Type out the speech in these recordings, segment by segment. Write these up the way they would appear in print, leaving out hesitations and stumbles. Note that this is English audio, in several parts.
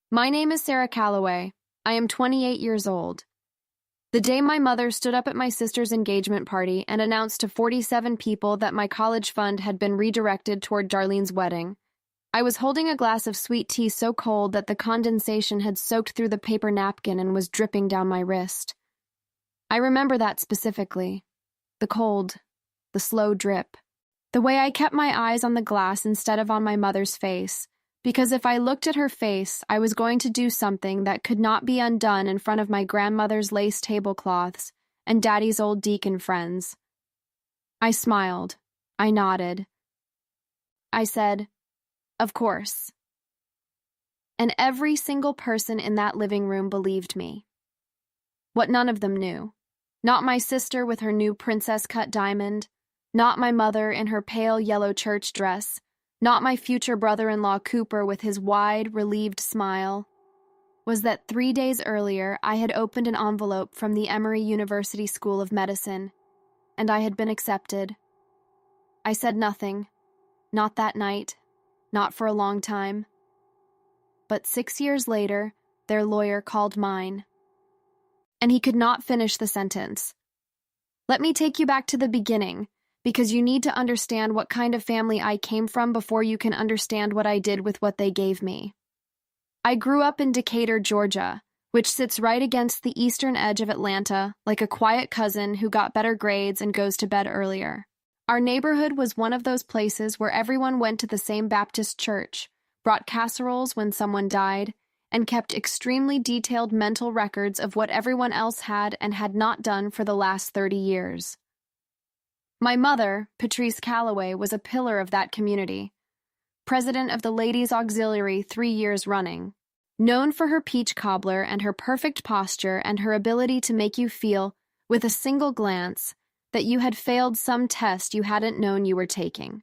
My name is Sarah Calloway. I am 28 years old. The day my mother stood up at my sister's engagement party and announced to 47 people that my college fund had been redirected toward Darlene's wedding, I was holding a glass of sweet tea so cold that the condensation had soaked through the paper napkin and was dripping down my wrist. I remember that specifically. The cold, the slow drip. The way I kept my eyes on the glass instead of on my mother's face, because if I looked at her face, I was going to do something that could not be undone in front of my grandmother's lace tablecloths and Daddy's old deacon friends. I smiled. I nodded. I said, "Of course." And every single person in that living room believed me. What none of them knew. Not my sister with her new princess-cut diamond, not my mother in her pale yellow church dress, not my future brother-in-law Cooper with his wide, relieved smile, was that 3 days earlier I had opened an envelope from the Emory University School of Medicine, and I had been accepted. I said nothing, not that night, not for a long time. But 6 years later, their lawyer called mine. And he could not finish the sentence. Let me take you back to the beginning, because you need to understand what kind of family I came from before you can understand what I did with what they gave me. I grew up in Decatur, Georgia, which sits right against the eastern edge of Atlanta, like a quiet cousin who got better grades and goes to bed earlier. Our neighborhood was one of those places where everyone went to the same Baptist church, brought casseroles when someone died, and kept extremely detailed mental records of what everyone else had and had not done for the last 30 years. My mother, Patrice Calloway, was a pillar of that community, president of the Ladies' Auxiliary 3 years running, known for her peach cobbler and her perfect posture and her ability to make you feel, with a single glance, that you had failed some test you hadn't known you were taking.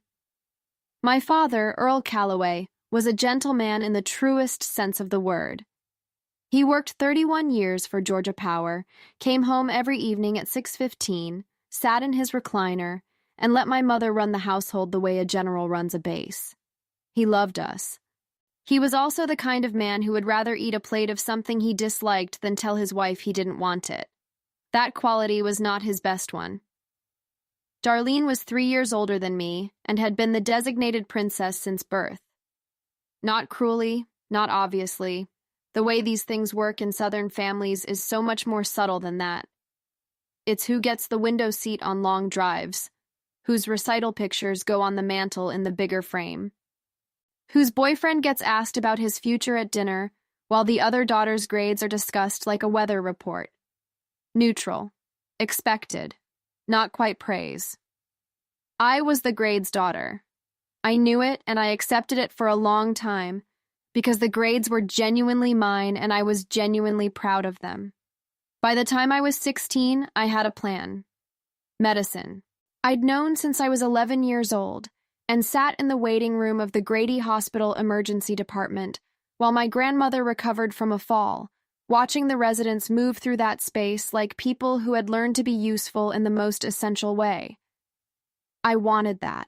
My father, Earl Calloway, was a gentleman in the truest sense of the word. He worked 31 years for Georgia Power, came home every evening at 6:15, sat in his recliner, and let my mother run the household the way a general runs a base. He loved us. He was also the kind of man who would rather eat a plate of something he disliked than tell his wife he didn't want it. That quality was not his best one. Darlene was 3 years older than me and had been the designated princess since birth. Not cruelly, not obviously. The way these things work in Southern families is so much more subtle than that. It's who gets the window seat on long drives, whose recital pictures go on the mantle in the bigger frame, whose boyfriend gets asked about his future at dinner while the other daughter's grades are discussed like a weather report. Neutral, expected, not quite praise. I was the grades daughter. I knew it and I accepted it for a long time because the grades were genuinely mine and I was genuinely proud of them. By the time I was 16, I had a plan. Medicine. I'd known since I was 11 years old and sat in the waiting room of the Grady Hospital Emergency Department while my grandmother recovered from a fall, watching the residents move through that space like people who had learned to be useful in the most essential way. I wanted that.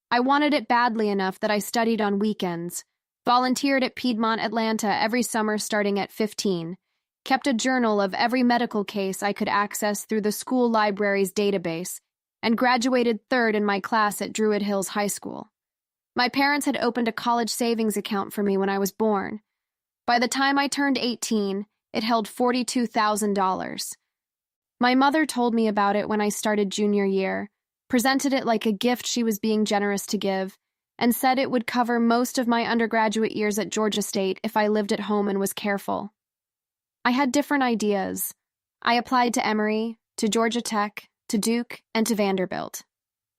I wanted it badly enough that I studied on weekends, volunteered at Piedmont, Atlanta every summer starting at 15, kept a journal of every medical case I could access through the school library's database, and graduated third in my class at Druid Hills High School. My parents had opened a college savings account for me when I was born. By the time I turned 18, it held $42,000. My mother told me about it when I started junior year, presented it like a gift she was being generous to give, and said it would cover most of my undergraduate years at Georgia State if I lived at home and was careful. I had different ideas. I applied to Emory, to Georgia Tech, to Duke, and to Vanderbilt.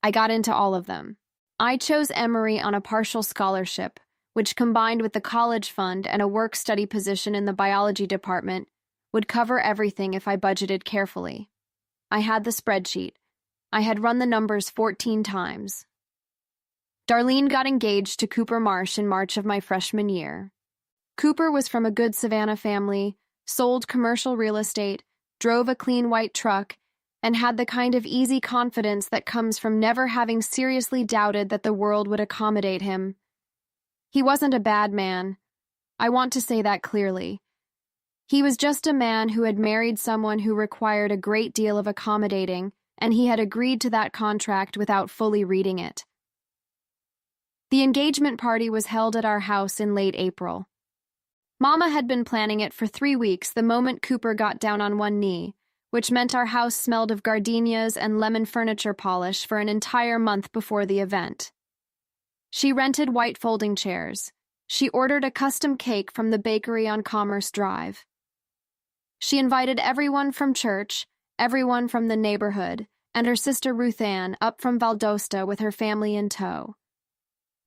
I got into all of them. I chose Emory on a partial scholarship, which combined with the college fund and a work-study position in the biology department, would cover everything if I budgeted carefully. I had the spreadsheet. I had run the numbers 14 times. Darlene got engaged to Cooper Marsh in March of my freshman year. Cooper was from a good Savannah family, sold commercial real estate, drove a clean white truck, and had the kind of easy confidence that comes from never having seriously doubted that the world would accommodate him. He wasn't a bad man, I want to say that clearly. He was just a man who had married someone who required a great deal of accommodating, and he had agreed to that contract without fully reading it. The engagement party was held at our house in late April. Mama had been planning it for 3 weeks the moment Cooper got down on one knee, which meant our house smelled of gardenias and lemon furniture polish for an entire month before the event. She rented white folding chairs. She ordered a custom cake from the bakery on Commerce Drive. She invited everyone from church, everyone from the neighborhood, and her sister Ruth Ann up from Valdosta with her family in tow.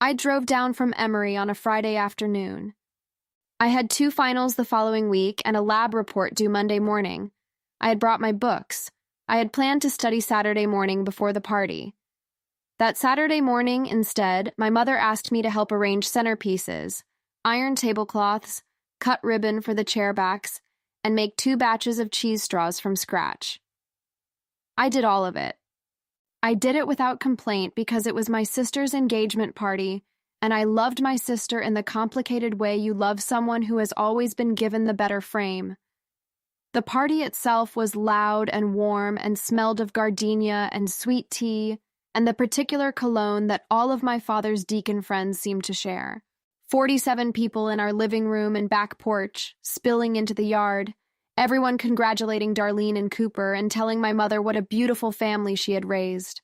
I drove down from Emory on a Friday afternoon. I had 2 finals the following week and a lab report due Monday morning. I had brought my books. I had planned to study Saturday morning before the party. That Saturday morning, instead, my mother asked me to help arrange centerpieces, iron tablecloths, cut ribbon for the chair backs, and make 2 batches of cheese straws from scratch. I did all of it. I did it without complaint because it was my sister's engagement party, and I loved my sister in the complicated way you love someone who has always been given the better frame. The party itself was loud and warm and smelled of gardenia and sweet tea and the particular cologne that all of my father's deacon friends seemed to share. 47 people in our living room and back porch, spilling into the yard, everyone congratulating Darlene and Cooper and telling my mother what a beautiful family she had raised.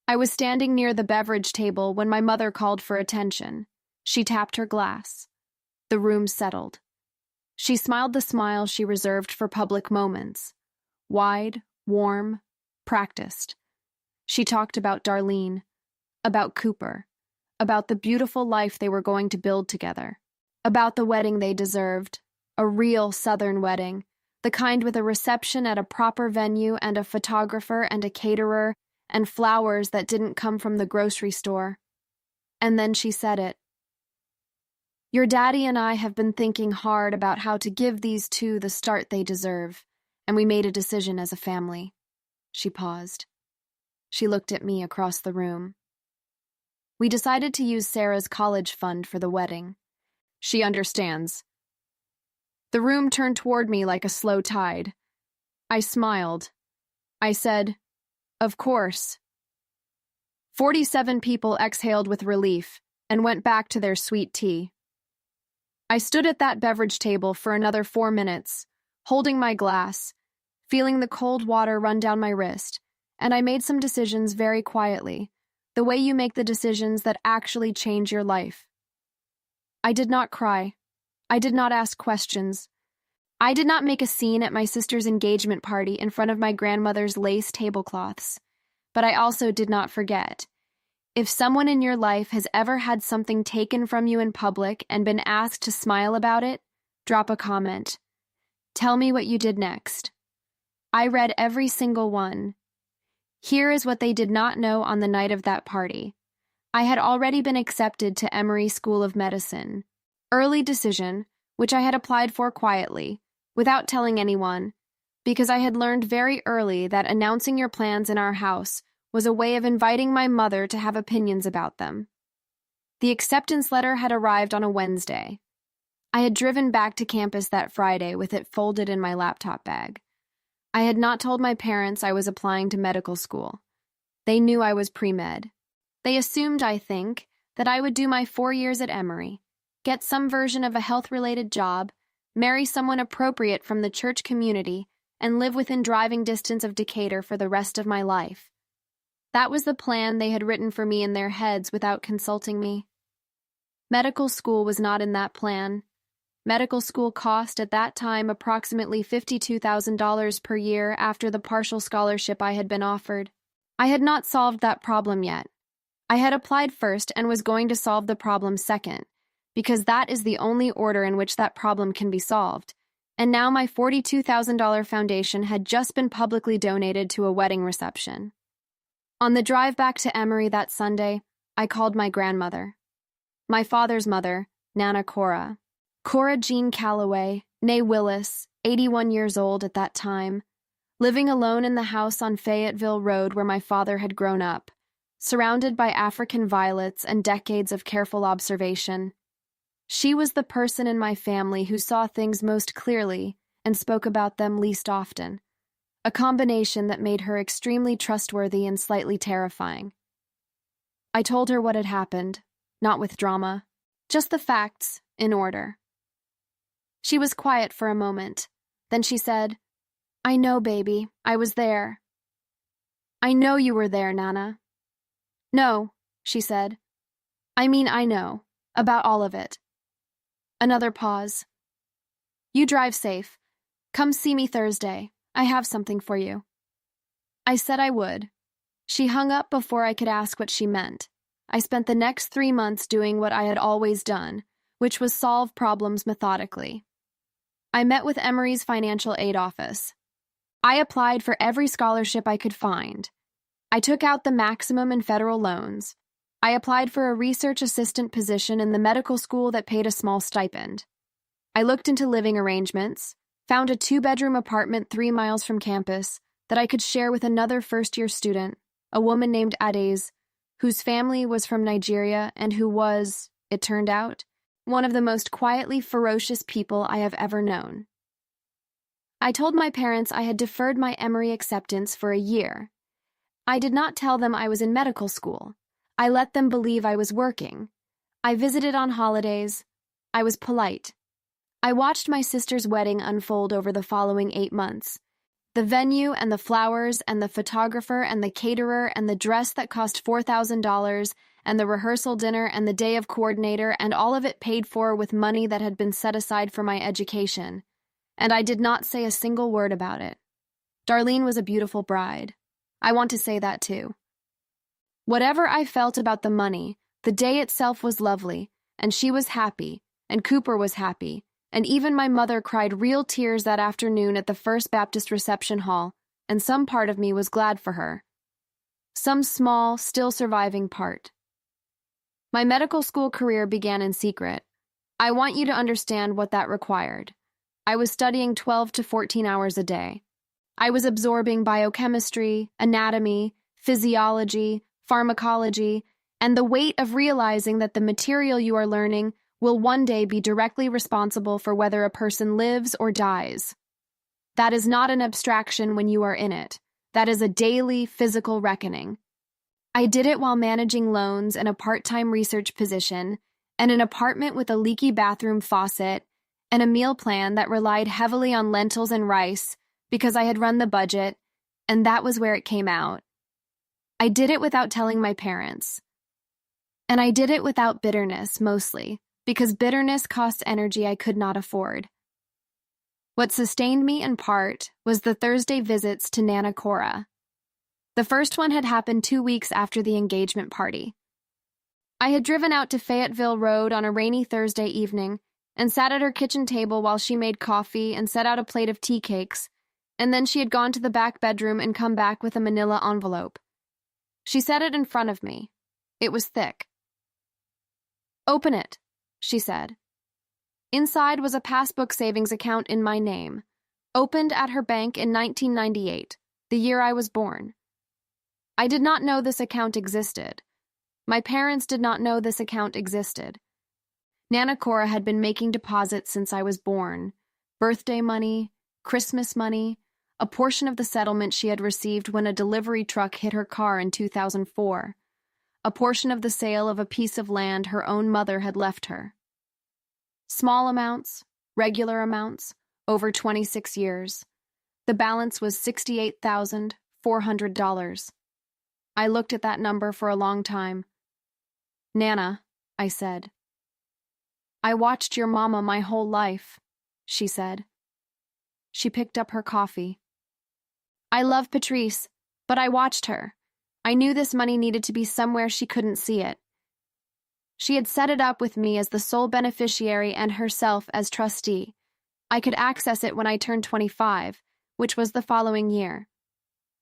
I was standing near the beverage table when my mother called for attention. She tapped her glass. The room settled. She smiled the smile she reserved for public moments. Wide, warm, practiced. She talked about Darlene, about Cooper, about the beautiful life they were going to build together, about the wedding they deserved, a real Southern wedding, the kind with a reception at a proper venue and a photographer and a caterer and flowers that didn't come from the grocery store. And then she said it. Your daddy and I have been thinking hard about how to give these 2 the start they deserve, and we made a decision as a family. She paused. She looked at me across the room. We decided to use Sarah's college fund for the wedding. She understands. The room turned toward me like a slow tide. I smiled. I said, "Of course." 47 people exhaled with relief and went back to their sweet tea. I stood at that beverage table for another 4 minutes, holding my glass, feeling the cold water run down my wrist, and I made some decisions very quietly, the way you make the decisions that actually change your life. I did not cry. I did not ask questions. I did not make a scene at my sister's engagement party in front of my grandmother's lace tablecloths. But I also did not forget. If someone in your life has ever had something taken from you in public and been asked to smile about it, drop a comment. Tell me what you did next. I read every single one. Here is what they did not know on the night of that party. I had already been accepted to Emory School of Medicine. Early decision, which I had applied for quietly, without telling anyone, because I had learned very early that announcing your plans in our house was a way of inviting my mother to have opinions about them. The acceptance letter had arrived on a Wednesday. I had driven back to campus that Friday with it folded in my laptop bag. I had not told my parents I was applying to medical school. They knew I was pre-med. They assumed, I think, that I would do my 4 years at Emory, get some version of a health-related job, marry someone appropriate from the church community, and live within driving distance of Decatur for the rest of my life. That was the plan they had written for me in their heads without consulting me. Medical school was not in that plan. Medical school cost at that time approximately $52,000 per year after the partial scholarship I had been offered. I had not solved that problem yet. I had applied first and was going to solve the problem second, because that is the only order in which that problem can be solved. And now my $42,000 foundation had just been publicly donated to a wedding reception. On the drive back to Emory that Sunday, I called my grandmother. My father's mother, Nana Cora. Cora Jean Calloway, née Willis, 81 years old at that time, living alone in the house on Fayetteville Road where my father had grown up, surrounded by African violets and decades of careful observation. She was the person in my family who saw things most clearly and spoke about them least often, a combination that made her extremely trustworthy and slightly terrifying. I told her what had happened, not with drama, just the facts, in order. She was quiet for a moment. Then she said, "I know, baby, I was there." "I know you were there, Nana." "No," she said. "I mean, I know, about all of it." Another pause. "You drive safe. Come see me Thursday. I have something for you." I said I would. She hung up before I could ask what she meant. I spent the next 3 months doing what I had always done, which was solve problems methodically. I met with Emory's financial aid office. I applied for every scholarship I could find. I took out the maximum in federal loans. I applied for a research assistant position in the medical school that paid a small stipend. I looked into living arrangements, found a 2-bedroom apartment 3 miles from campus that I could share with another first-year student, a woman named Ades, whose family was from Nigeria and who was, it turned out, one of the most quietly ferocious people I have ever known. I told my parents I had deferred my Emory acceptance for a year. I did not tell them I was in medical school. I let them believe I was working. I visited on holidays. I was polite. I watched my sister's wedding unfold over the following 8 months. The venue and the flowers and the photographer and the caterer and the dress that cost $4,000 and the rehearsal dinner and the day of coordinator, and all of it paid for with money that had been set aside for my education. And I did not say a single word about it. Darlene was a beautiful bride. I want to say that too. Whatever I felt about the money, the day itself was lovely, and she was happy, and Cooper was happy, and even my mother cried real tears that afternoon at the First Baptist reception hall, and some part of me was glad for her. Some small, still surviving part. My medical school career began in secret. I want you to understand what that required. I was studying 12 to 14 hours a day. I was absorbing biochemistry, anatomy, physiology, pharmacology, and the weight of realizing that the material you are learning will one day be directly responsible for whether a person lives or dies. That is not an abstraction when you are in it. That is a daily, physical reckoning. I did it while managing loans and a part-time research position, and an apartment with a leaky bathroom faucet, and a meal plan that relied heavily on lentils and rice because I had run the budget, and that was where it came out. I did it without telling my parents. And I did it without bitterness, mostly, because bitterness costs energy I could not afford. What sustained me in part was the Thursday visits to Nana Cora. The first one had happened 2 weeks after the engagement party. I had driven out to Fayetteville Road on a rainy Thursday evening and sat at her kitchen table while she made coffee and set out a plate of tea cakes, and then she had gone to the back bedroom and come back with a manila envelope. She set it in front of me. It was thick. "Open it," she said. Inside was a passbook savings account in my name, opened at her bank in 1998, the year I was born. I did not know this account existed. My parents did not know this account existed. Nana Cora had been making deposits since I was born. Birthday money, Christmas money, a portion of the settlement she had received when a delivery truck hit her car in 2004, a portion of the sale of a piece of land her own mother had left her. Small amounts, regular amounts, over 26 years. The balance was $68,400. I looked at that number for a long time. "Nana," I said. "I watched your mama my whole life," she said. She picked up her coffee. "I love Patrice, but I watched her. I knew this money needed to be somewhere she couldn't see it. She had set it up with me as the sole beneficiary and herself as trustee. I could access it when I turned 25, which was the following year.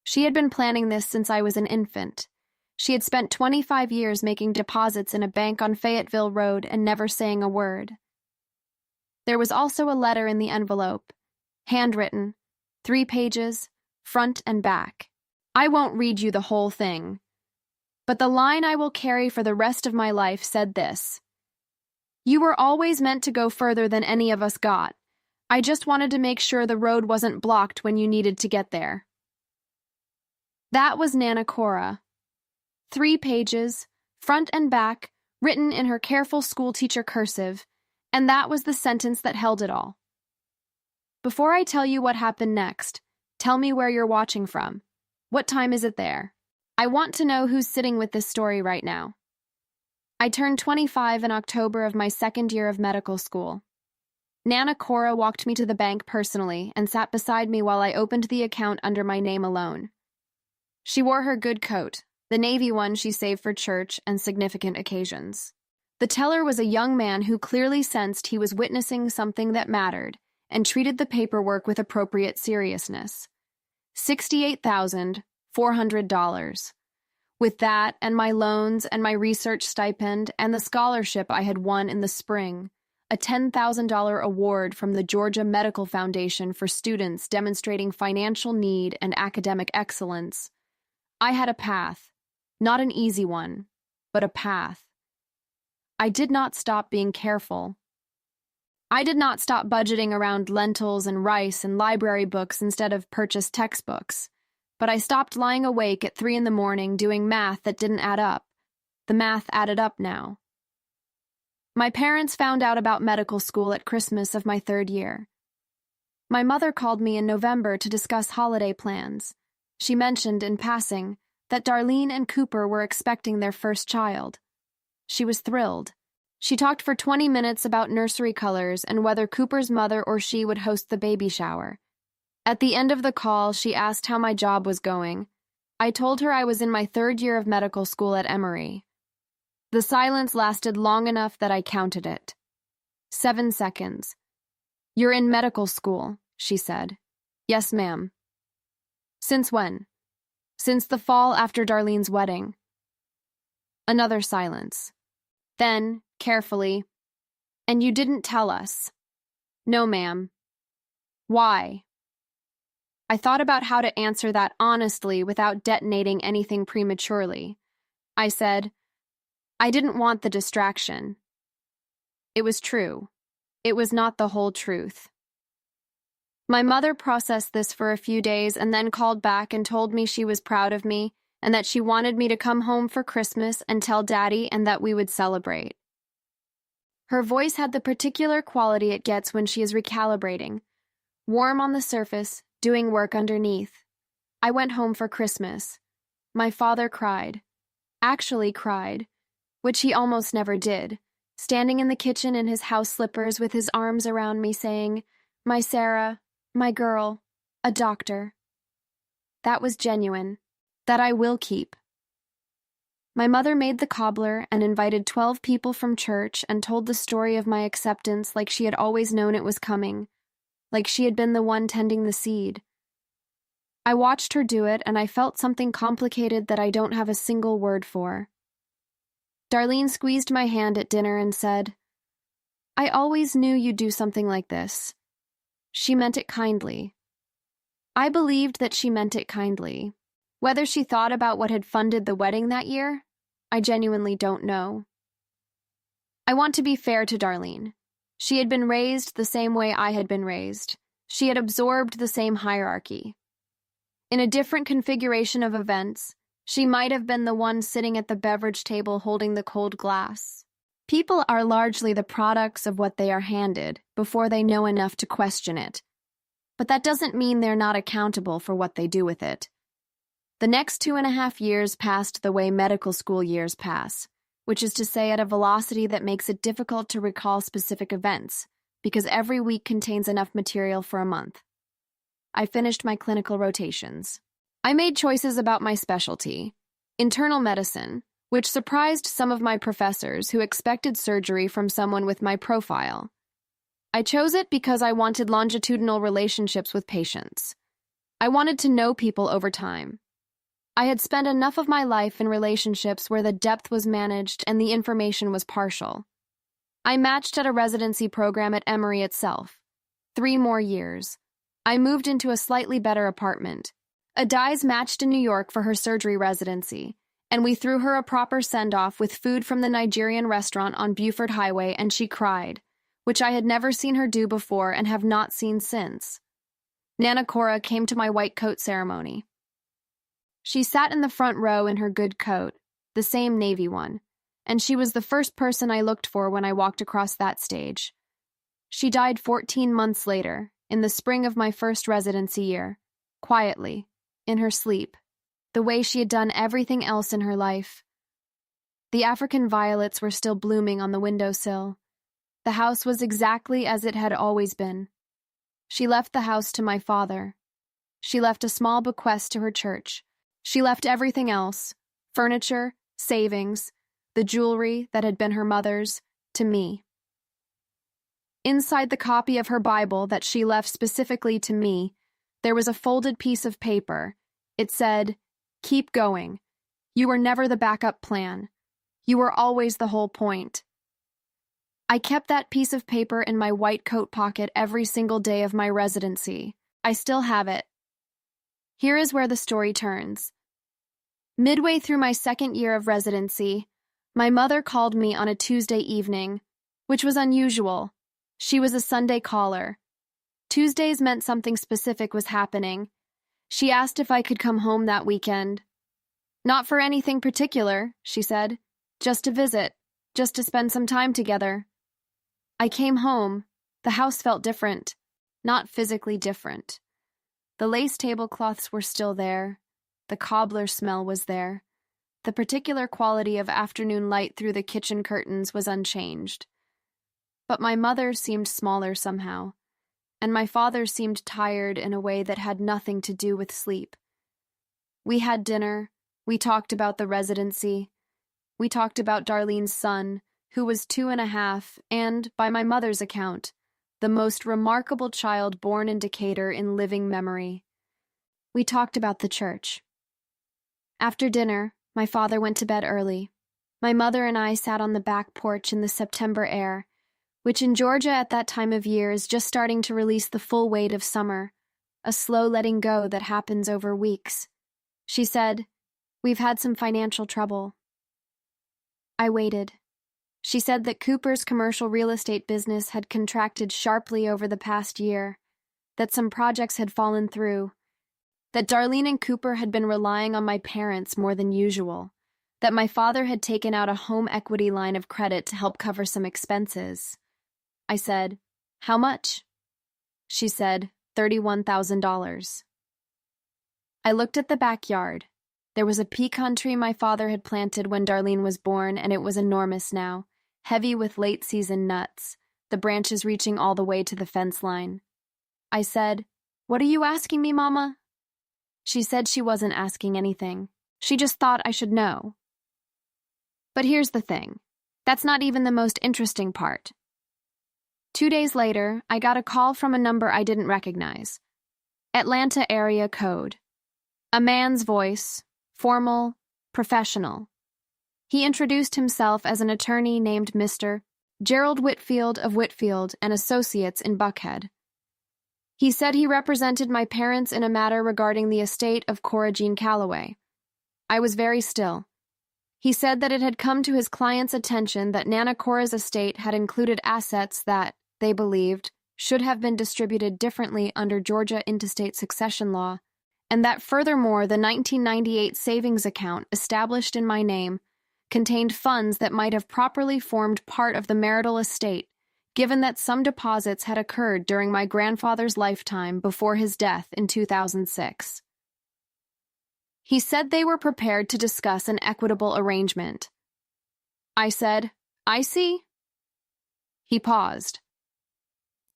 She had been planning this since I was an infant. She had spent 25 years making deposits in a bank on Fayetteville Road and never saying a word. There was also a letter in the envelope, handwritten, 3 pages, front and back. I won't read you the whole thing, but the line I will carry for the rest of my life said this: You were always meant to go further than any of us got. I just wanted to make sure the road wasn't blocked when you needed to get there. That was Nana Cora. 3 pages, front and back, written in her careful schoolteacher cursive, and that was the sentence that held it all. Before I tell you what happened next, tell me where you're watching from. What time is it there? I want to know who's sitting with this story right now. I turned 25 in October of my 2nd year of medical school. Nana Cora walked me to the bank personally and sat beside me while I opened the account under my name alone. She wore her good coat, the navy one she saved for church and significant occasions. The teller was a young man who clearly sensed he was witnessing something that mattered and treated the paperwork with appropriate seriousness. $68,400. With that and my loans and my research stipend and the scholarship I had won in the spring, a $10,000 award from the Georgia Medical Foundation for students demonstrating financial need and academic excellence, I had a path, not an easy one, but a path. I did not stop being careful. I did not stop budgeting around lentils and rice and library books instead of purchased textbooks. But I stopped lying awake at 3 a.m. doing math that didn't add up. The math added up now. My parents found out about medical school at Christmas of my 3rd year. My mother called me in November to discuss holiday plans. She mentioned, in passing, that Darlene and Cooper were expecting their first child. She was thrilled. She talked for 20 minutes about nursery colors and whether Cooper's mother or she would host the baby shower. At the end of the call, she asked how my job was going. I told her I was in my 3rd year of medical school at Emory. The silence lasted long enough that I counted it. 7 seconds. "You're in medical school," she said. "Yes, ma'am." "Since when?" "Since the fall after Darlene's wedding." Another silence. Then, carefully, "And you didn't tell us?" "No, ma'am." "Why?" I thought about how to answer that honestly without detonating anything prematurely. I said, "I didn't want the distraction." It was true. It was not the whole truth. My mother processed this for a few days and then called back and told me she was proud of me and that she wanted me to come home for Christmas and tell Daddy and that we would celebrate. Her voice had the particular quality it gets when she is recalibrating, warm on the surface, doing work underneath. I went home for Christmas. My father cried. Actually cried, which he almost never did, standing in the kitchen in his house slippers with his arms around me saying, "My Sarah, my girl, a doctor." That was genuine. That I will keep. My mother made the cobbler and invited 12 people from church and told the story of my acceptance like she had always known it was coming, like she had been the one tending the seed. I watched her do it, and I felt something complicated that I don't have a single word for. Darlene squeezed my hand at dinner and said, "I always knew you'd do something like this." She meant it kindly. I believed that she meant it kindly. Whether she thought about what had funded the wedding that year, I genuinely don't know. I want to be fair to Darlene. She had been raised the same way I had been raised. She had absorbed the same hierarchy. In a different configuration of events, she might have been the one sitting at the beverage table holding the cold glass. People are largely the products of what they are handed before they know enough to question it. But that doesn't mean they're not accountable for what they do with it. The next 2.5 years passed the way medical school years pass, which is to say at a velocity that makes it difficult to recall specific events, because every week contains enough material for a month. I finished my clinical rotations. I made choices about my specialty, internal medicine, which surprised some of my professors who expected surgery from someone with my profile. I chose it because I wanted longitudinal relationships with patients. I wanted to know people over time. I had spent enough of my life in relationships where the depth was managed and the information was partial. I matched at a residency program at Emory itself. 3 more years. I moved into a slightly better apartment. Adiz matched in New York for her surgery residency, And we threw her a proper send-off with food from the Nigerian restaurant on Buford Highway, and she cried, which I had never seen her do before and have not seen since. Nana Cora came to my white coat ceremony. She sat in the front row in her good coat, the same navy one, and she was the first person I looked for when I walked across that stage. She died 14 months later, in the spring of my first residency year, quietly, in her sleep, the way she had done everything else in her life. The African violets were still blooming on the windowsill. The house was exactly as it had always been. She left the house to my father. She left a small bequest to her church. She left everything else, furniture, savings, the jewelry that had been her mother's, to me. Inside the copy of her Bible that she left specifically to me, there was a folded piece of paper. It said, "Keep going. You were never the backup plan. You were always the whole point." I kept that piece of paper in my white coat pocket every single day of my residency. I still have it. Here is where the story turns. Midway through my second year of residency, my mother called me on a Tuesday evening, which was unusual. She was a Sunday caller. Tuesdays meant something specific was happening. She asked if I could come home that weekend. "Not for anything particular," she said. "Just to visit, just to spend some time together." I came home. The house felt different, not physically different. The lace tablecloths were still there. The cobbler smell was there. The particular quality of afternoon light through the kitchen curtains was unchanged. But my mother seemed smaller somehow, and my father seemed tired in a way that had nothing to do with sleep. We had dinner. We talked about the residency. We talked about Darlene's son, who was 2.5, and, by my mother's account, the most remarkable child born in Decatur in living memory. We talked about the church. After dinner, my father went to bed early. My mother and I sat on the back porch in the September air, which in Georgia at that time of year is just starting to release the full weight of summer, a slow letting go that happens over weeks. She said, "We've had some financial trouble." I waited. She said that Cooper's commercial real estate business had contracted sharply over the past year, that some projects had fallen through, that Darlene and Cooper had been relying on my parents more than usual, that my father had taken out a home equity line of credit to help cover some expenses. I said, "How much?" She said, $31,000. I looked at the backyard. There was a pecan tree my father had planted when Darlene was born, and it was enormous now, heavy with late-season nuts, the branches reaching all the way to the fence line. I said, "What are you asking me, Mama?" She said she wasn't asking anything. She just thought I should know. But here's the thing. That's not even the most interesting part. 2 days later, I got a call from a number I didn't recognize. Atlanta area code. A man's voice, formal, professional. He introduced himself as an attorney named Mr. Gerald Whitfield of Whitfield and Associates in Buckhead. He said he represented my parents in a matter regarding the estate of Cora Jean Calloway. I was very still. He said that it had come to his client's attention that Nana Cora's estate had included assets that, they believed, should have been distributed differently under Georgia intestate succession law, and that furthermore the 1998 savings account established in my name contained funds that might have properly formed part of the marital estate, given that some deposits had occurred during my grandfather's lifetime before his death in 2006. He said they were prepared to discuss an equitable arrangement. I said, "I see." He paused.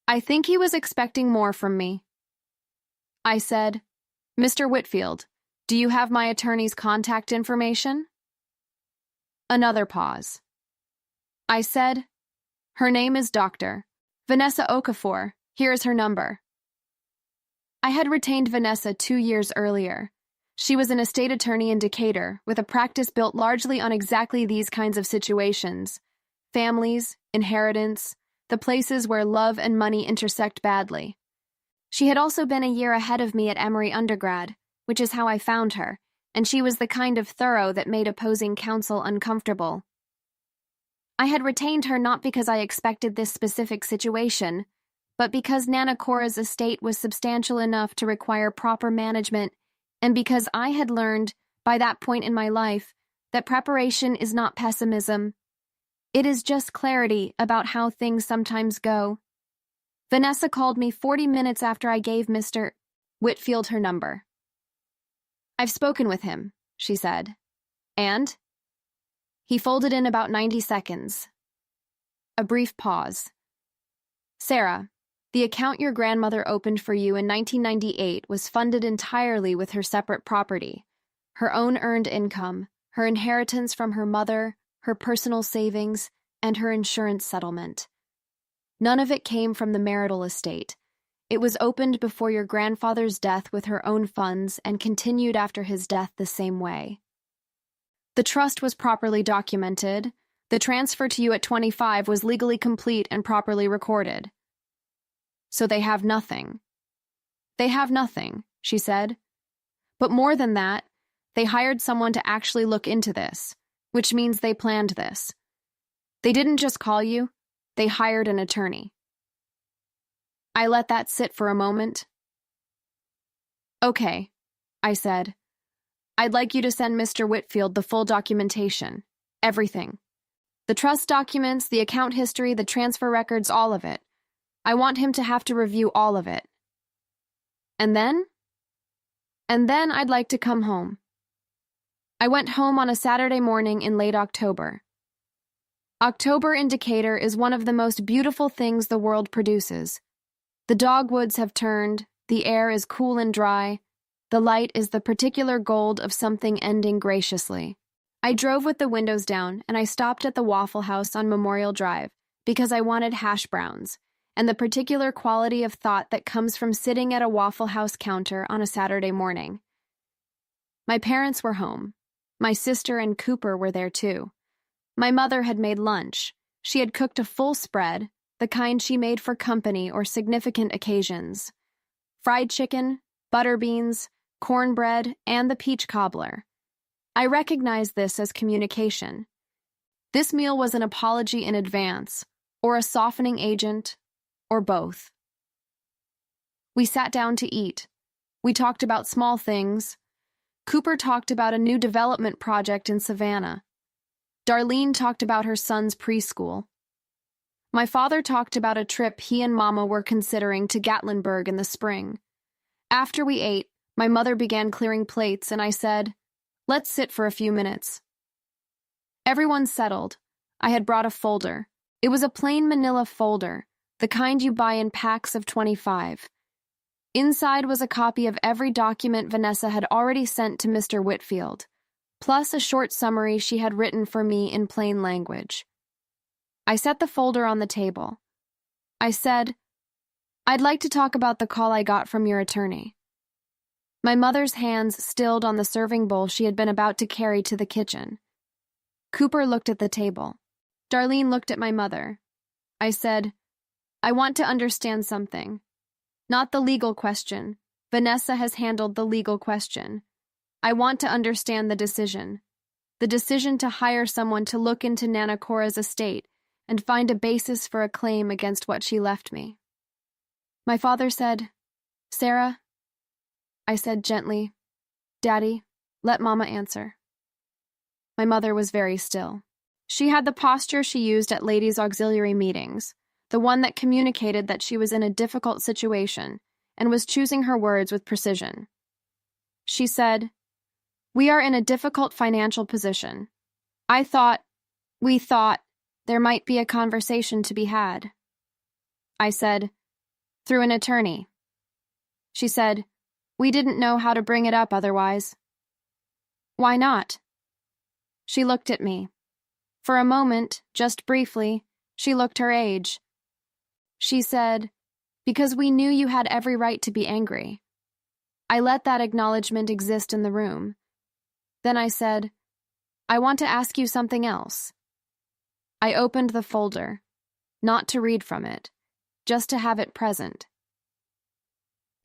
I think he was expecting more from me. I said, "Mr. Whitfield, do you have my attorney's contact information?" Another pause. I said, "Her name is Dr. Vanessa Okafor. Here is her number." I had retained Vanessa 2 years earlier. She was an estate attorney in Decatur, with a practice built largely on exactly these kinds of situations: families, inheritance, the places where love and money intersect badly. She had also been a year ahead of me at Emory undergrad, which is how I found her, and she was the kind of thorough that made opposing counsel uncomfortable. I had retained her not because I expected this specific situation, but because Nana Cora's estate was substantial enough to require proper management, and because I had learned, by that point in my life, that preparation is not pessimism. It is just clarity about how things sometimes go. Vanessa called me 40 minutes after I gave Mr. Whitfield her number. "I've spoken with him," she said. "And?" He folded in about 90 seconds. A brief pause. "Sarah, the account your grandmother opened for you in 1998 was funded entirely with her separate property, her own earned income, her inheritance from her mother, her personal savings, and her insurance settlement. None of it came from the marital estate. It was opened before your grandfather's death with her own funds and continued after his death the same way. The trust was properly documented. The transfer to you at 25 was legally complete and properly recorded. So they have nothing." "They have nothing," she said. "But more than that, they hired someone to actually look into this, which means they planned this. They didn't just call you, they hired an attorney." I let that sit for a moment. "Okay," I said. "I'd like you to send Mr. Whitfield the full documentation. Everything. The trust documents, the account history, the transfer records, all of it. I want him to have to review all of it. And then? And then I'd like to come home." I went home on a Saturday morning in late October. October in Decatur is one of the most beautiful things the world produces. The dogwoods have turned, the air is cool and dry, the light is the particular gold of something ending graciously. I drove with the windows down, and I stopped at the Waffle House on Memorial Drive because I wanted hash browns, and the particular quality of thought that comes from sitting at a Waffle House counter on a Saturday morning. My parents were home. My sister and Cooper were there too. My mother had made lunch. She had cooked a full spread, the kind she made for company or significant occasions. Fried chicken, butter beans, cornbread, and the peach cobbler. I recognized this as communication. This meal was an apology in advance, or a softening agent, or both. We sat down to eat. We talked about small things. Cooper talked about a new development project in Savannah. Darlene talked about her son's preschool. My father talked about a trip he and Mama were considering to Gatlinburg in the spring. After we ate, my mother began clearing plates, and I said, "Let's sit for a few minutes." Everyone settled. I had brought a folder. It was a plain manila folder, the kind you buy in packs of 25. Inside was a copy of every document Vanessa had already sent to Mr. Whitfield, plus a short summary she had written for me in plain language. I set the folder on the table. I said, "I'd like to talk about the call I got from your attorney." My mother's hands stilled on the serving bowl she had been about to carry to the kitchen. Cooper looked at the table. Darlene looked at my mother. I said, "I want to understand something. Not the legal question. Vanessa has handled the legal question. I want to understand the decision. The decision to hire someone to look into Nana Cora's estate and find a basis for a claim against what she left me." My father said, "Sarah," I said gently, "Daddy, let Mama answer." My mother was very still. She had the posture she used at ladies' auxiliary meetings, the one that communicated that she was in a difficult situation and was choosing her words with precision. She said, "We are in a difficult financial position. We thought, there might be a conversation to be had." I said, "Through an attorney." She said, "We didn't know how to bring it up otherwise." "Why not?" She looked at me. For a moment, just briefly, she looked her age. She said, "Because we knew you had every right to be angry." I let that acknowledgement exist in the room. Then I said, "I want to ask you something else." I opened the folder, not to read from it, just to have it present.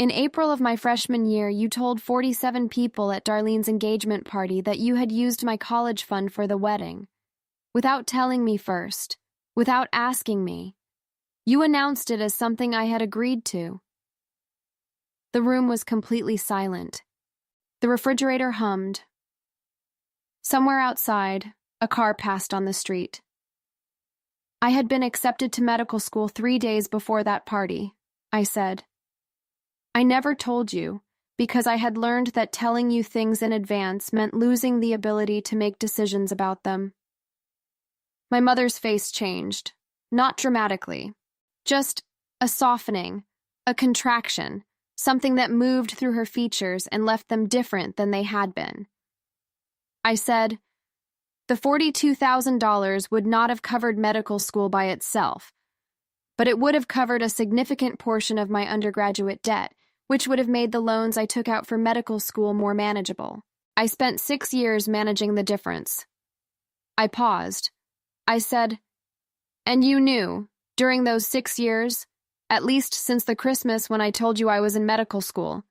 In April of my freshman year, you told 47 people at Darlene's engagement party that you had used my college fund for the wedding. Without telling me first, without asking me, you announced it as something I had agreed to. The room was completely silent. The refrigerator hummed. Somewhere outside, a car passed on the street. I had been accepted to medical school 3 days before that party, I said. I never told you, because I had learned that telling you things in advance meant losing the ability to make decisions about them. My mother's face changed, not dramatically, just a softening, a contraction, something that moved through her features and left them different than they had been. I said, the $42,000 would not have covered medical school by itself, but it would have covered a significant portion of my undergraduate debt, which would have made the loans I took out for medical school more manageable. I spent 6 years managing the difference. I paused. I said, and you knew, during those 6 years, at least since the Christmas when I told you I was in medical school,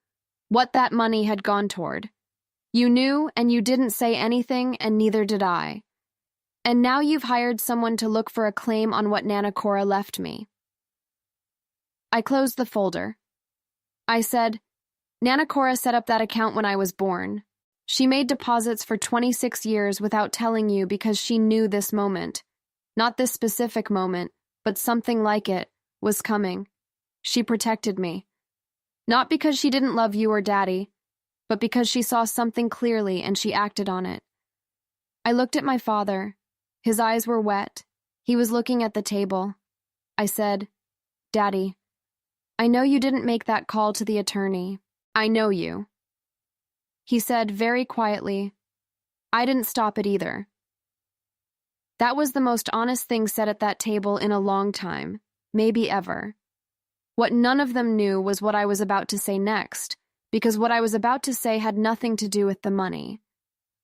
what that money had gone toward. You knew, and you didn't say anything, and neither did I. And now you've hired someone to look for a claim on what Nana Cora left me. I closed the folder. I said, Nana Cora set up that account when I was born. She made deposits for 26 years without telling you because she knew this moment, not this specific moment, but something like it, was coming. She protected me. Not because she didn't love you or Daddy, but because she saw something clearly and she acted on it. I looked at my father. His eyes were wet. He was looking at the table. I said, Daddy, I know you didn't make that call to the attorney. I know you. He said very quietly, I didn't stop it either. That was the most honest thing said at that table in a long time, maybe ever. What none of them knew was what I was about to say next, because what I was about to say had nothing to do with the money.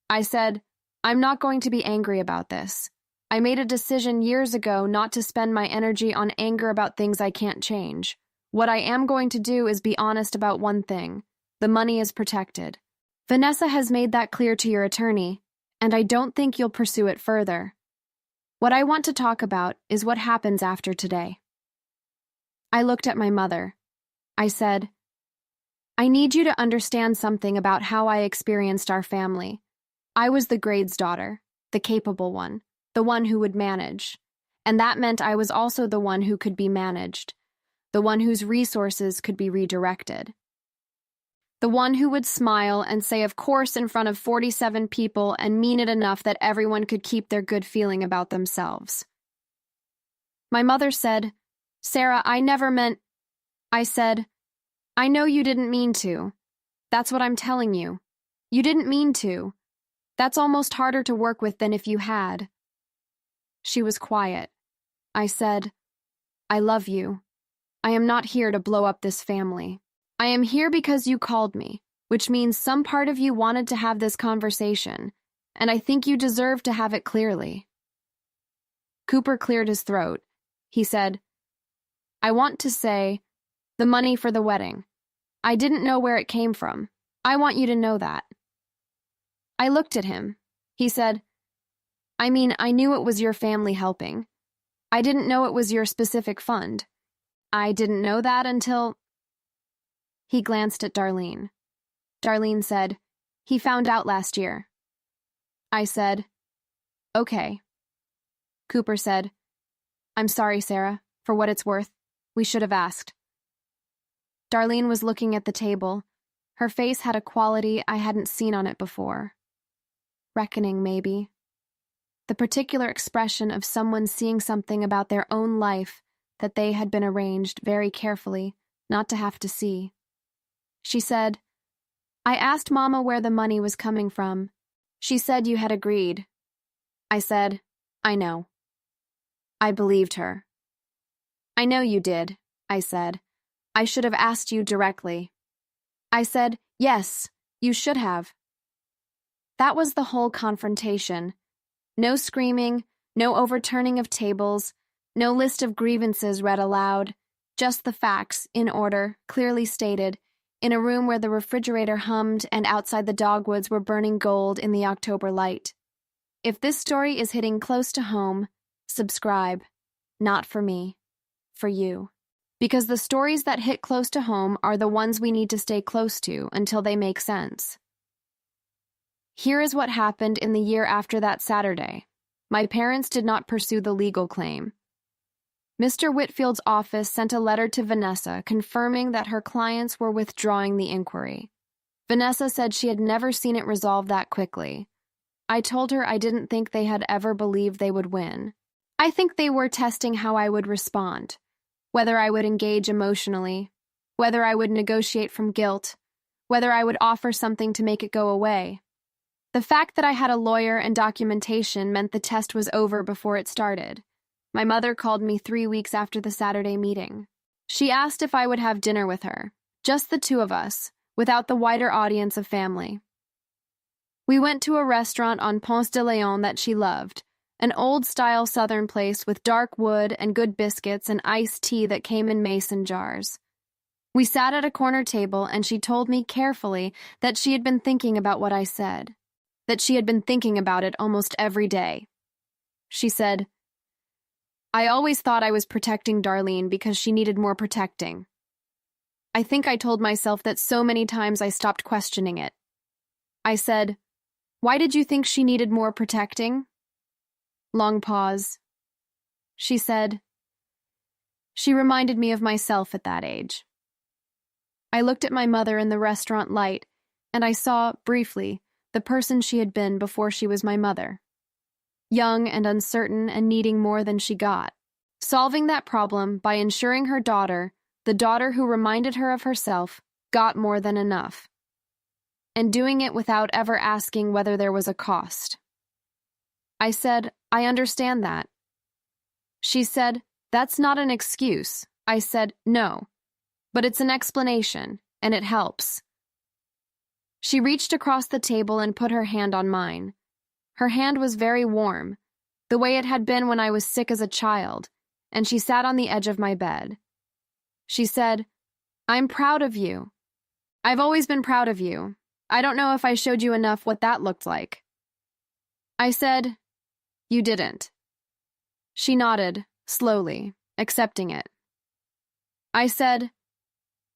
I said, I'm not going to be angry about this. I made a decision years ago not to spend my energy on anger about things I can't change. What I am going to do is be honest about one thing. The money is protected. Vanessa has made that clear to your attorney, and I don't think you'll pursue it further. What I want to talk about is what happens after today. I looked at my mother. I said, I need you to understand something about how I experienced our family. I was the grade's daughter, the capable one, the one who would manage. And that meant I was also the one who could be managed, the one whose resources could be redirected. The one who would smile and say of course in front of 47 people and mean it enough that everyone could keep their good feeling about themselves. My mother said, Sarah, I never meant... I said, I know you didn't mean to. That's what I'm telling you. You didn't mean to. That's almost harder to work with than if you had. She was quiet. I said, I love you. I am not here to blow up this family. I am here because you called me, which means some part of you wanted to have this conversation, and I think you deserve to have it clearly. Cooper cleared his throat. He said, I want to say, the money for the wedding. I didn't know where it came from. I want you to know that. I looked at him. He said, I mean, I knew it was your family helping. I didn't know it was your specific fund. I didn't know that until... He glanced at Darlene. Darlene said, he found out last year. I said, okay. Cooper said, I'm sorry, Sarah, for what it's worth. We should have asked. Darlene was looking at the table. Her face had a quality I hadn't seen on it before. Reckoning, maybe. The particular expression of someone seeing something about their own life that they had been arranged very carefully not to have to see. She said, I asked Mama where the money was coming from. She said you had agreed. I said, I know. I believed her. I know you did, I said. I should have asked you directly. I said, yes, you should have. That was the whole confrontation. No screaming, no overturning of tables, no list of grievances read aloud, just the facts, in order, clearly stated, in a room where the refrigerator hummed and outside the dogwoods were burning gold in the October light. If this story is hitting close to home, subscribe. Not for me, for you. Because the stories that hit close to home are the ones we need to stay close to until they make sense. Here is what happened in the year after that Saturday. My parents did not pursue the legal claim. Mr. Whitfield's office sent a letter to Vanessa confirming that her clients were withdrawing the inquiry. Vanessa said she had never seen it resolved that quickly. I told her I didn't think they had ever believed they would win. I think they were testing how I would respond, whether I would engage emotionally, whether I would negotiate from guilt, whether I would offer something to make it go away. The fact that I had a lawyer and documentation meant the test was over before it started. My mother called me 3 weeks after the Saturday meeting. She asked if I would have dinner with her, just the two of us, without the wider audience of family. We went to a restaurant on Ponce de Leon that she loved, an old-style Southern place with dark wood and good biscuits and iced tea that came in mason jars. We sat at a corner table and she told me carefully that she had been thinking about what I said, that she had been thinking about it almost every day. She said, "I always thought I was protecting Darlene because she needed more protecting. I think I told myself that so many times I stopped questioning it. I said, 'Why did you think she needed more protecting?'" Long pause. She said, "She reminded me of myself at that age." I looked at my mother in the restaurant light, and I saw, briefly, the person she had been before she was my mother. Young and uncertain and needing more than she got. Solving that problem by ensuring her daughter, the daughter who reminded her of herself, got more than enough. And doing it without ever asking whether there was a cost. I said, "I understand that." She said, "That's not an excuse." I said, "No, but it's an explanation, and it helps." She reached across the table and put her hand on mine. Her hand was very warm, the way it had been when I was sick as a child, and she sat on the edge of my bed. She said, "I'm proud of you. I've always been proud of you. I don't know if I showed you enough what that looked like." I said, "You didn't." She nodded, slowly, accepting it. I said,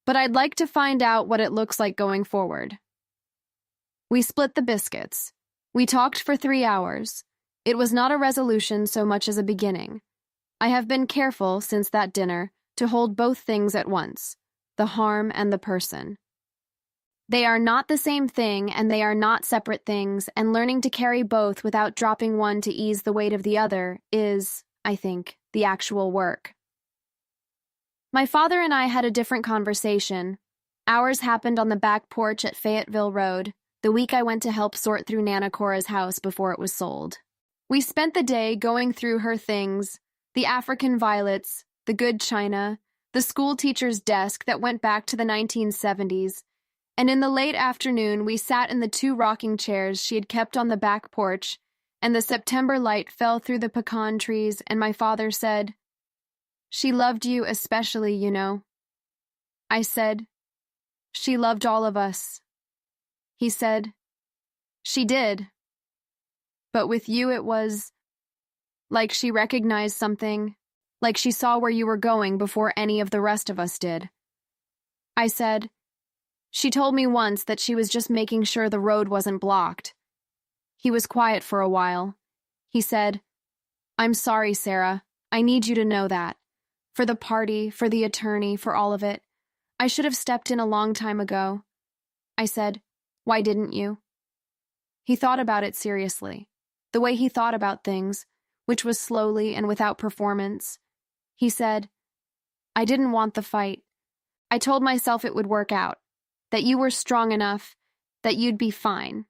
"But I'd like to find out what it looks like going forward." We split the biscuits. We talked for 3 hours. It was not a resolution so much as a beginning. I have been careful, since that dinner, to hold both things at once, the harm and the person. They are not the same thing, and they are not separate things, and learning to carry both without dropping one to ease the weight of the other is, I think, the actual work. My father and I had a different conversation. Ours happened on the back porch at Fayetteville Road, the week I went to help sort through Nana Cora's house before it was sold. We spent the day going through her things, the African violets, the good china, the school teacher's desk that went back to the 1970s, and in the late afternoon we sat in the 2 rocking chairs she had kept on the back porch, and the September light fell through the pecan trees, and my father said, "She loved you especially, you know." I said, "She loved all of us." He said, "She did. But with you it was like she recognized something, like she saw where you were going before any of the rest of us did." I said, "She told me once that she was just making sure the road wasn't blocked." He was quiet for a while. He said, "I'm sorry, Sarah. I need you to know that. For the party, for the attorney, for all of it. I should have stepped in a long time ago." I said, "Why didn't you?" He thought about it seriously, the way he thought about things, which was slowly and without performance. He said, "I didn't want the fight. I told myself it would work out, that you were strong enough, that you'd be fine."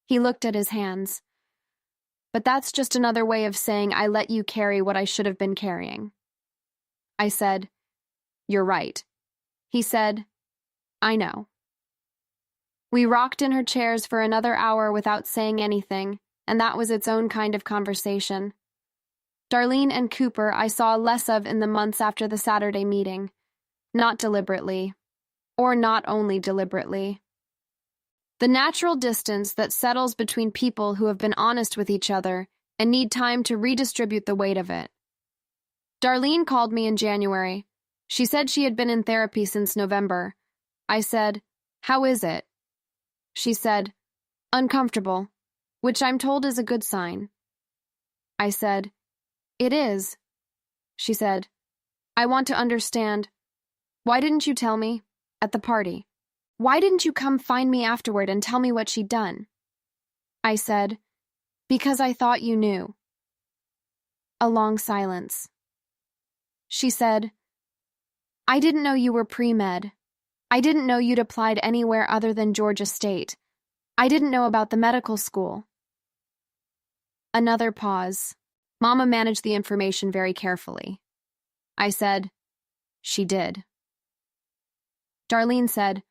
He looked at his hands. "But that's just another way of saying I let you carry what I should have been carrying." I said, "You're right." He said, "I know." We rocked in her chairs for another hour without saying anything, and that was its own kind of conversation. Darlene and Cooper I saw less of in the months after the Saturday meeting. Not deliberately. or not only deliberately. The natural distance that settles between people who have been honest with each other and need time to redistribute the weight of it. Darlene called me in January. She said she had been in therapy since November. I said, "How is it?" She said, "Uncomfortable," which I'm told is a good sign. I said, "It is." She said, "I want to understand. Why didn't you tell me at the party? Why didn't you come find me afterward and tell me what she'd done?" I said, "Because I thought you knew." A long silence. She said, "I didn't know you were pre-med. I didn't know you'd applied anywhere other than Georgia State. I didn't know about the medical school." Another pause. Mama managed the information very carefully. I said, "She did." Darlene said,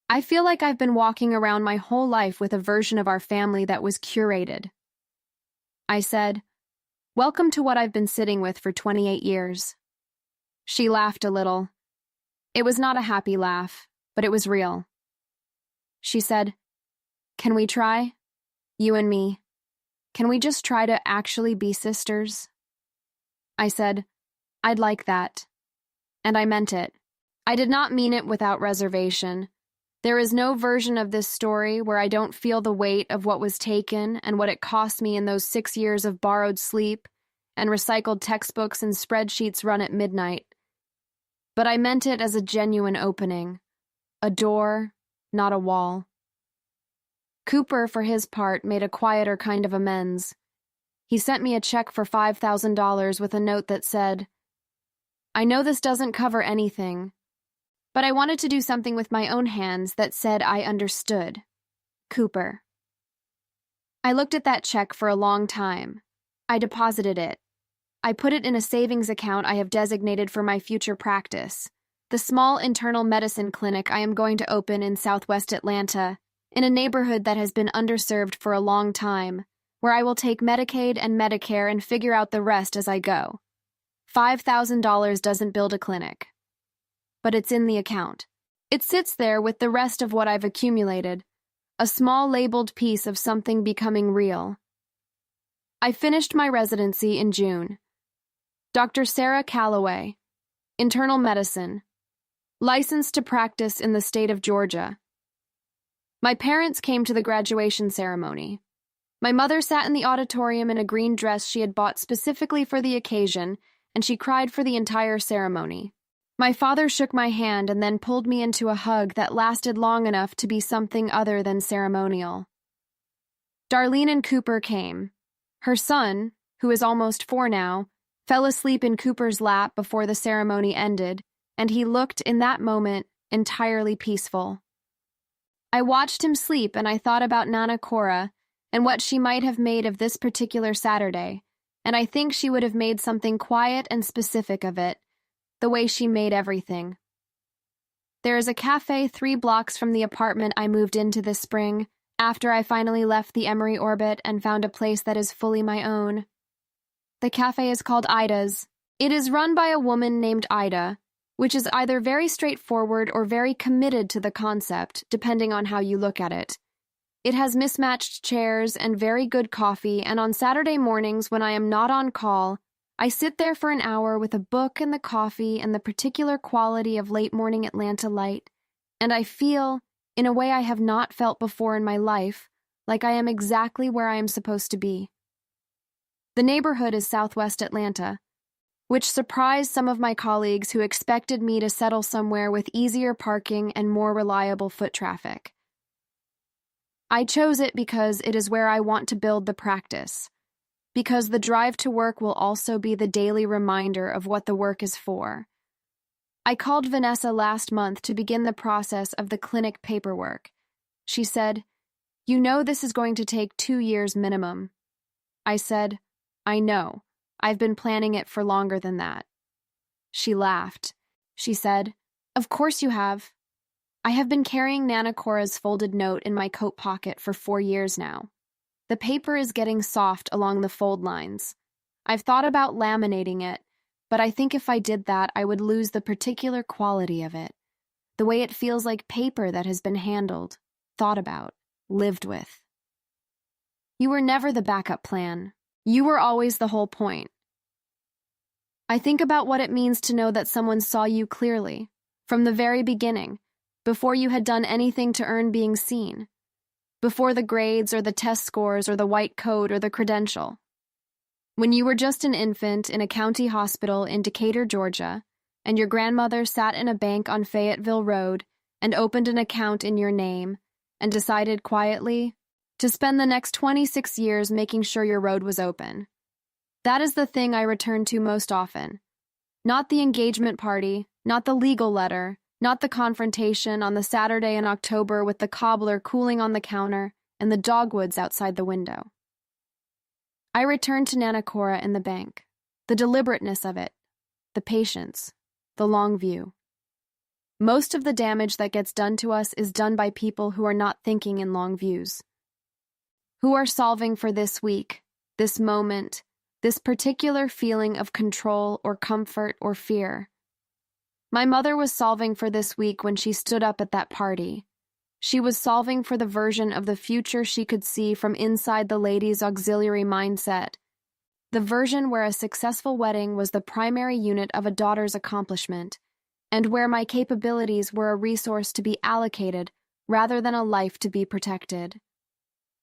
"I feel like I've been walking around my whole life with a version of our family that was curated." I said, "Welcome to what I've been sitting with for 28 years. She laughed a little. It was not a happy laugh, but it was real. She said, "Can we try? You and me. Can we just try to actually be sisters?" I said, "I'd like that." And I meant it. I did not mean it without reservation. There is no version of this story where I don't feel the weight of what was taken and what it cost me in those 6 years of borrowed sleep and recycled textbooks and spreadsheets run at midnight. But I meant it as a genuine opening, a door, not a wall. Cooper, for his part, made a quieter kind of amends. He sent me a check for $5,000 with a note that said, "I know this doesn't cover anything, but I wanted to do something with my own hands that said I understood. Cooper." I looked at that check for a long time. I deposited it. I put it in a savings account I have designated for my future practice, the small internal medicine clinic I am going to open in Southwest Atlanta, in a neighborhood that has been underserved for a long time, where I will take Medicaid and Medicare and figure out the rest as I go. $5,000 doesn't build a clinic. But it's in the account. It sits there with the rest of what I've accumulated, a small labeled piece of something becoming real. I finished my residency in June. Dr. Sarah Calloway, internal medicine, licensed to practice in the state of Georgia. My parents came to the graduation ceremony. My mother sat in the auditorium in a green dress she had bought specifically for the occasion, and she cried for the entire ceremony. My father shook my hand and then pulled me into a hug that lasted long enough to be something other than ceremonial. Darlene and Cooper came. Her son, who is almost 4 now, fell asleep in Cooper's lap before the ceremony ended, and he looked, in that moment, entirely peaceful. I watched him sleep and I thought about Nana Cora and what she might have made of this particular Saturday, and I think she would have made something quiet and specific of it, the way she made everything. There is a cafe 3 blocks from the apartment I moved into this spring, after I finally left the Emory orbit and found a place that is fully my own. The cafe is called Ida's. It is run by a woman named Ida, which is either very straightforward or very committed to the concept, depending on how you look at it. It has mismatched chairs and very good coffee, and on Saturday mornings when I am not on call, I sit there for an hour with a book and the coffee and the particular quality of late-morning Atlanta light, and I feel, in a way I have not felt before in my life, like I am exactly where I am supposed to be. The neighborhood is Southwest Atlanta, which surprised some of my colleagues who expected me to settle somewhere with easier parking and more reliable foot traffic. I chose it because it is where I want to build the practice, because the drive to work will also be the daily reminder of what the work is for. I called Vanessa last month to begin the process of the clinic paperwork. She said, "You know this is going to take 2 years minimum." I said, "I know. I've been planning it for longer than that." She laughed. She said, "Of course you have. I have been carrying Nana Cora's folded note in my coat pocket for 4 years now. The paper is getting soft along the fold lines. I've thought about laminating it, but I think if I did that, I would lose the particular quality of it. the way it feels like paper that has been handled, thought about, lived with. You were never the backup plan. You were always the whole point. I think about what it means to know that someone saw you clearly, from the very beginning, before you had done anything to earn being seen, before the grades or the test scores or the white coat or the credential. When you were just an infant in a county hospital in Decatur, Georgia, and your grandmother sat in a bank on Fayetteville Road and opened an account in your name and decided quietly to spend the next 26 years making sure your road was open. That is the thing I return to most often. Not the engagement party, not the legal letter, not the confrontation on the Saturday in October with the cobbler cooling on the counter and the dogwoods outside the window. I return to Nana Cora in the bank, the deliberateness of it, the patience, the long view. Most of the damage that gets done to us is done by people who are not thinking in long views, who are solving for this week, this moment, this particular feeling of control or comfort or fear. My mother was solving for this week when she stood up at that party. She was solving for the version of the future she could see from inside the ladies' auxiliary mindset, the version where a successful wedding was the primary unit of a daughter's accomplishment, and where my capabilities were a resource to be allocated rather than a life to be protected.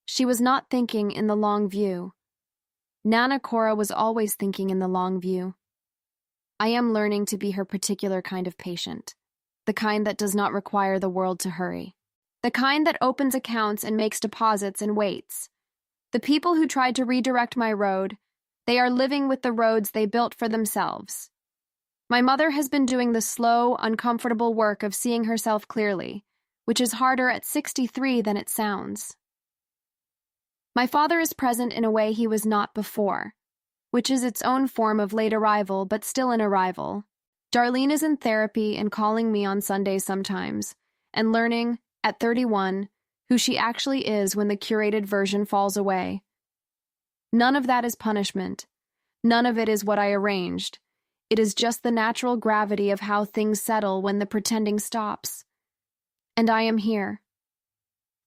She was not thinking in the long view. Nana Cora was always thinking in the long view. I am learning to be her particular kind of patient, the kind that does not require the world to hurry, the kind that opens accounts and makes deposits and waits. The people who tried to redirect my road, they are living with the roads they built for themselves. My mother has been doing the slow, uncomfortable work of seeing herself clearly, which is harder at 63 than it sounds. My father is present in a way he was not before, which is its own form of late arrival but still an arrival. Darlene is in therapy and calling me on Sundays sometimes, and learning, at 31, who she actually is when the curated version falls away. None of that is punishment. None of it is what I arranged. It is just the natural gravity of how things settle when the pretending stops. And I am here.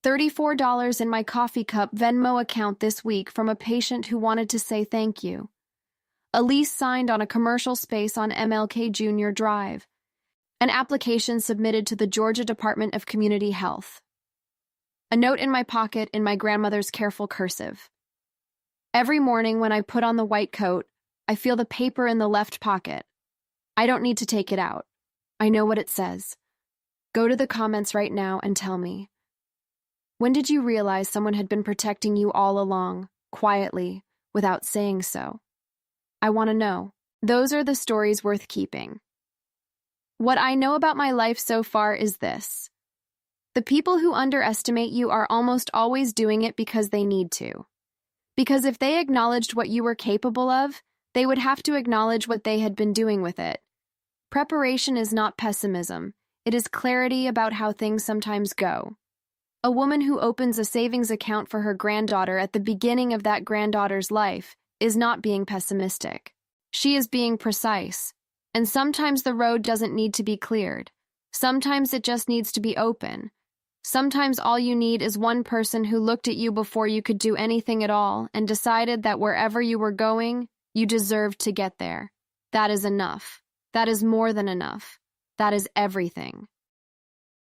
$34 in my coffee cup Venmo account this week from a patient who wanted to say thank you. A lease signed on a commercial space on MLK Jr. Drive. An application submitted to the Georgia Department of Community Health. A note in my pocket in my grandmother's careful cursive. Every morning when I put on the white coat, I feel the paper in the left pocket. I don't need to take it out. I know what it says. Go to the comments right now and tell me. When did you realize someone had been protecting you all along, quietly, without saying so? I want to know. Those are the stories worth keeping. What I know about my life so far is this. The people who underestimate you are almost always doing it because they need to. Because if they acknowledged what you were capable of, they would have to acknowledge what they had been doing with it. Preparation is not pessimism. It is clarity about how things sometimes go. A woman who opens a savings account for her granddaughter at the beginning of that granddaughter's life is not being pessimistic. She is being precise. And sometimes the road doesn't need to be cleared. Sometimes it just needs to be open. Sometimes all you need is one person who looked at you before you could do anything at all and decided that wherever you were going, you deserved to get there. That is enough. That is more than enough. That is everything.